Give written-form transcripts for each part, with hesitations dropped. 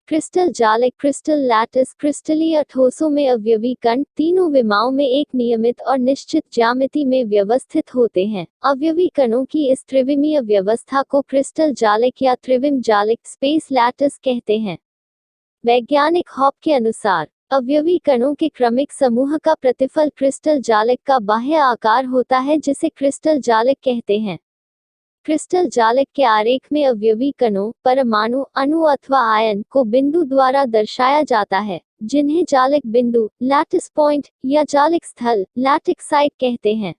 Crystal जालिक, crystal lattice, क्रिस्टलीय ठोसों में अवयवी कण तीनों विमाओं में एक नियमित और निश्चित ज्यामिति में व्यवस्थित होते हैं। अवयवी कणों की इस त्रिविमीय व्यवस्था को क्रिस्टल जालिक या त्रिविम जालिक स्पेस लैटिस कहते हैं। वैज्ञानिक हॉप के अनुसार अवयवी कणों के क्रमिक समूह का प्रतिफल क्रिस्टल जालिक का बाह्य आकार होता है, जिसे क्रिस्टल जालिक कहते हैं। क्रिस्टल जालिक के आरेख में अवयवी कणों, परमाणु, अणु अथवा आयन को बिंदु द्वारा दर्शाया जाता है, जिन्हें जालिक बिंदु, लैटिस पॉइंट या जालिक स्थल, लैटिक साइट कहते हैं।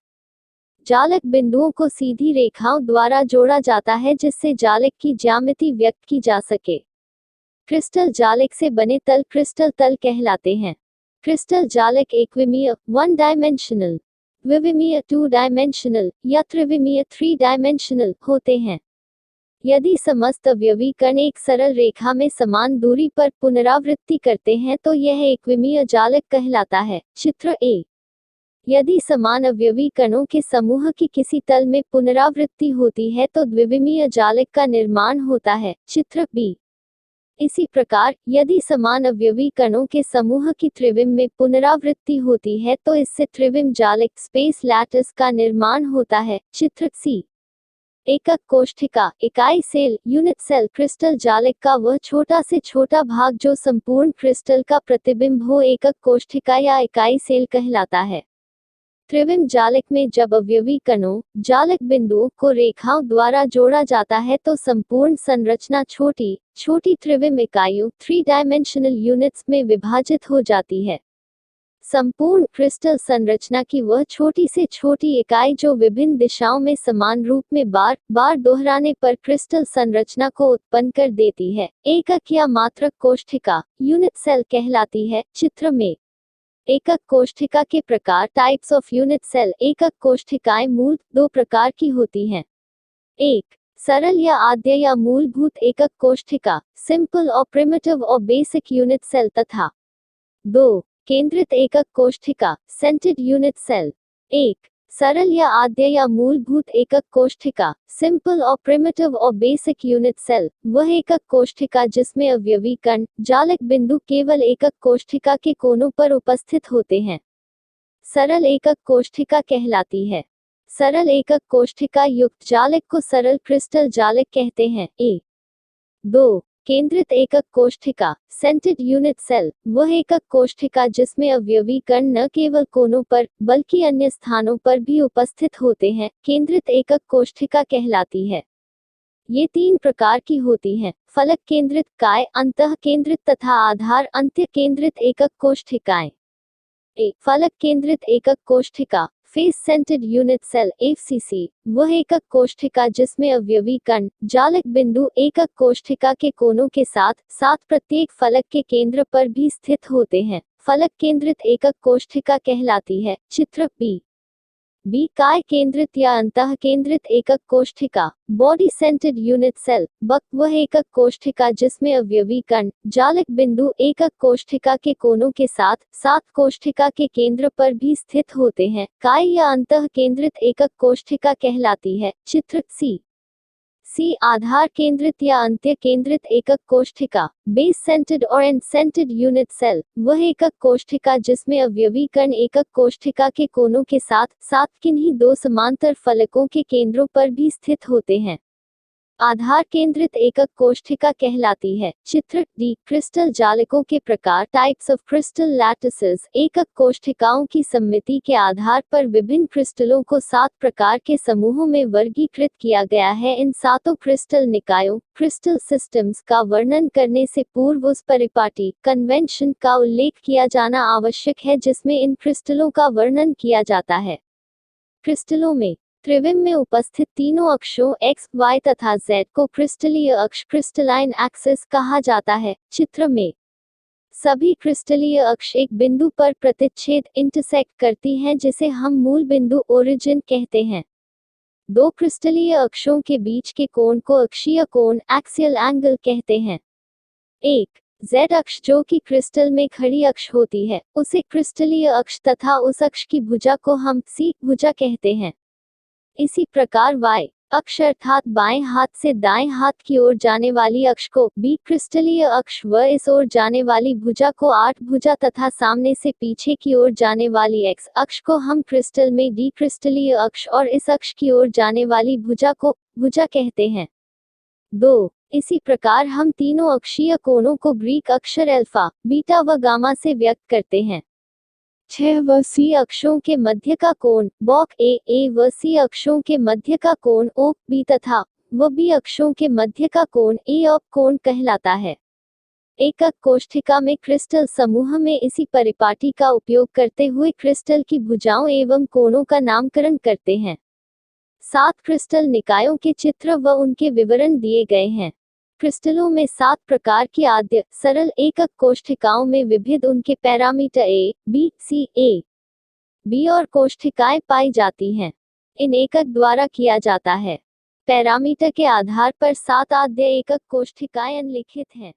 जालिक बिंदुओं को सीधी रेखाओं द्वारा जोड़ा जाता है, जिससे जालिक की ज्यामिति व्यक्त की जा सके। क्रिस्टल जालिक से बने तल क्रिस्टल तल कहलाते हैं। क्रिस्टल जालिक एकविमीय, वन डायमेंशनल, द्विविमीय, टू डायमेंशनल या त्रिविमीय, थ्री डायमेंशनल होते हैं। यदि समस्त अवयवी कण एक सरल रेखा में समान दूरी पर पुनरावृत्ति करते हैं तो यह एकविमीय जालिक कहलाता है। चित्र ए। यदि समान अवयवी कणों के समूह की किसी तल में पुनरावृत्ति होती है तो द्विविमीय जालिक का निर्माण होता है। चित्र बी। इसी प्रकार यदि समान अवयवी कणों के समूह की त्रिविम में पुनरावृत्ति होती है तो इससे त्रिविम जालिक स्पेस लैटिस का निर्माण होता है। चित्र सी। एकक कोष्ठिका, इकाई सेल, यूनिट सेल क्रिस्टल जालिक का वह छोटा से छोटा भाग जो संपूर्ण क्रिस्टल का प्रतिबिंब हो एकक कोष्ठिका या इकाई सेल कहलाता है। त्रिविम जालिक में जब अवयवी कणों, जालिक बिंदुओं को रेखाओं द्वारा जोड़ा जाता है तो संपूर्ण संरचना छोटी छोटी त्रिविम इकाइयों, थ्री डायमेंशनल यूनिट्स में विभाजित हो जाती है। संपूर्ण क्रिस्टल संरचना की वह छोटी से छोटी इकाई जो विभिन्न दिशाओं में समान रूप में बार बार दोहराने पर क्रिस्टल संरचना को उत्पन्न कर देती है, एकक या मात्रक कोष्ठिका, यूनिट सेल कहलाती है। चित्र में एकक कोष्ठिका के प्रकार, टाइप्स ऑफ यूनिट सेल। एकक कोष्ठिकाएं मूल दो प्रकार की होती हैं। एक, सरल या आद्य या मूलभूत एकक कोष्ठिका, सिंपल और प्रिमिटिव और बेसिक यूनिट सेल तथा दो, केंद्रित एकक कोष्ठिका, सेंटेड यूनिट सेल। एक, सरल या आद्य या मूलभूत एकक कोष्ठिका, सिंपल और प्रिमिटिव और बेसिक यूनिट सेल, वह एकक कोष्ठिका जिसमें अवयवी कण, जालिक बिंदु केवल एकक कोष्ठिका के कोनों पर उपस्थित होते हैं, सरल एकक कोष्ठिका कहलाती है। सरल एकक कोष्ठिका युक्त जालिक को सरल क्रिस्टल जालिक कहते हैं। ए। 2, केंद्रित एकक कोष्ठिका, सेंटेड यूनिट सेल, वह एकक कोष्ठिका जिसमें अवयवी कण न केवल कोनों पर बल्कि अन्य स्थानों पर भी उपस्थित होते हैं, केंद्रित एकक कोष्ठिका कहलाती है। ये तीन प्रकार की होती हैं: फलक केंद्रित काय, अंतः केंद्रित तथा आधार अंत्य केंद्रित एकक कोष्ठिकाएं। ए, फलक केंद्रित एकक कोष्ठिका, face centred unit cell FCC, वह एकक कोष्ठिका जिसमें अवयवी कण, जालिक बिंदु एकक कोष्ठिका के कोनों के साथ साथ प्रत्येक फलक के केंद्र पर भी स्थित होते हैं, फलक केंद्रित एकक कोष्ठिका कहलाती है। चित्र बी। बी, काय केंद्रित या अंतः केंद्रित एकक कोष्ठिका, बॉडी सेंटेड यूनिट सेल बक, वह एकक कोष्ठिका जिसमें अवयवी कण, जालिक बिंदु एकक कोष्ठिका के कोनों के साथ साथ कोष्ठिका के केंद्र पर भी स्थित होते हैं, काय या अंतः केंद्रित एकक कोष्ठिका कहलाती है। चित्र सी। सी, आधार केंद्रित या अंत्य केंद्रित एकक कोष्ठिका, बेस सेंटेड और एंड सेंटेड यूनिट सेल, वह एकक कोष्ठिका जिसमें अवयवी कण एकक कोष्ठिका के कोनों के साथ साथ किन्हीं दो समांतर फलकों के केंद्रों पर भी स्थित होते हैं, आधार केंद्रित एकक कोष्ठिका कहलाती है। चित्र डी, क्रिस्टल जालिकों के प्रकार, टाइप्स ऑफ क्रिस्टल लैटिसेस, एकक कोष्ठिकाओं की सममिति के आधार पर विभिन्न क्रिस्टलों को 7 प्रकार के समूहों में वर्गीकृत किया गया है। इन सातों क्रिस्टल निकायों, क्रिस्टल सिस्टम्स का वर्णन करने से पूर्व उस परिपाटी, कन्वेंशन का उल्लेख किया जाना आवश्यक है जिसमें इन क्रिस्टलों का वर्णन किया जाता है। क्रिस्टलों में त्रिविम में उपस्थित तीनों अक्षों x, y तथा z को क्रिस्टलीय अक्ष, क्रिस्टलाइन एक्सिस कहा जाता है। चित्र में सभी क्रिस्टलीय अक्ष एक बिंदु पर प्रतिच्छेद इंटरसेक्ट करती हैं जिसे हम मूल बिंदु ओरिजिन कहते हैं। दो क्रिस्टलीय अक्षों के बीच के कोण को अक्षीय कोण, एक्सियल एंगल कहते हैं। एक z अक्ष जो कि क्रिस्टल में खड़ी अक्ष होती है, उसे क्रिस्टलीय अक्ष तथा उस अक्ष की भुजा को हम c भुजा कहते हैं। इसी प्रकार y अक्ष अर्थात बाएं हाथ से दाएं हाथ की ओर जाने वाली अक्ष को बी क्रिस्टलीय अक्ष व इस ओर जाने वाली भुजा को 8 भुजा तथा सामने से पीछे की ओर जाने वाली एक्स अक्ष को हम क्रिस्टल में डी क्रिस्टलीय अक्ष और इस अक्ष की ओर जाने वाली भुजा को भुजा कहते हैं। 2 इसी प्रकार हम तीनों अक्षीय कोणों को ग्रीक अक्षर अल्फा, बीटा व गामा से व्यक्त करते हैं। 6 व सी अक्षों के मध्य का कोण बॉक ए व सी अक्षों के मध्य का कोण ओ बी तथा व बी अक्षों के मध्य का कोण ए ऑप कोण कहलाता है। एकक कोष्ठिका में क्रिस्टल समूह में इसी परिपाटी का उपयोग करते हुए क्रिस्टल की भुजाओं एवं कोणों का नामकरण करते हैं। 7 क्रिस्टल निकायों के चित्र व उनके विवरण दिए गए हैं। क्रिस्टलों में 7 प्रकार की आद्य सरल एकक कोष्ठिकाओं में विभिन्न उनके पैरामीटर ए, बी, सी, ए, बी और कोष्ठिकाएं पाई जाती हैं। इन एकक द्वारा किया जाता है। पैरामीटर के आधार पर 7 आद्य एकक कोष्ठिकाएं लिखित हैं।